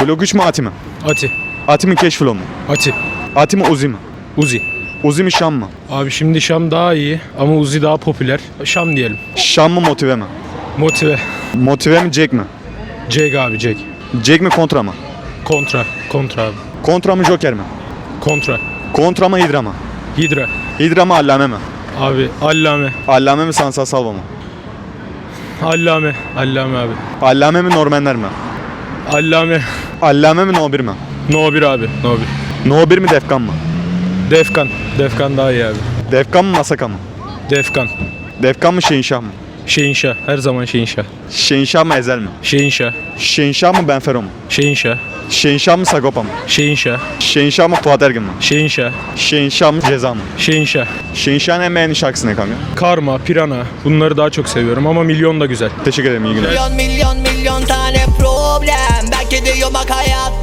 Blok 3 mü Ati mi? Ati. Ati mi Keşfilo mu? Ati. Ati mi Uzi mi? Uzi. Uzi mi Şam mı? Abi şimdi Şam daha iyi ama Uzi daha popüler. Şam diyelim. Şam mı Motive mi? Motive. Motive mi Jack mi? Jack abi Jack. Jack mi Kontra mı? Kontra. Kontra abi. Kontra mı Joker mi? Kontra. Kontra mı Hydra mı? Hidra. Hydra mı Allame mi? Abi Allame. Allame mi Sansa Salvo mu? Allame. Allame abi. Allame mi Normanler mi? Allame. Allame mi No 1 mi? No 1 abi. No 1. No 1 mi Defkan mı? Defkan. Defkan daha iyi abi. Defkan mı Masaka mı? Defkan. Defkan mı Şehinşah mı? Şehinşah. Her zaman Şehinşah. Şehinşah mı Ezel mi? Şehinşah. Şehinşah mı Benfero mu? Şehinşah. Şehinşah mı Sagopa mı? Şehinşah. Şehinşah mı Fuat Ergin mi? Şehinşah. Şehinşah mı Ceza mı? Şehinşah. Şehinşah'ın en beğendiğin şarkısı ne kanka? Karma, Pirana. Bunları daha çok seviyorum ama Milyon da güzel. Teşekkür ederim, iyi günler. Milyon tane problem, belki diyor bak hayat.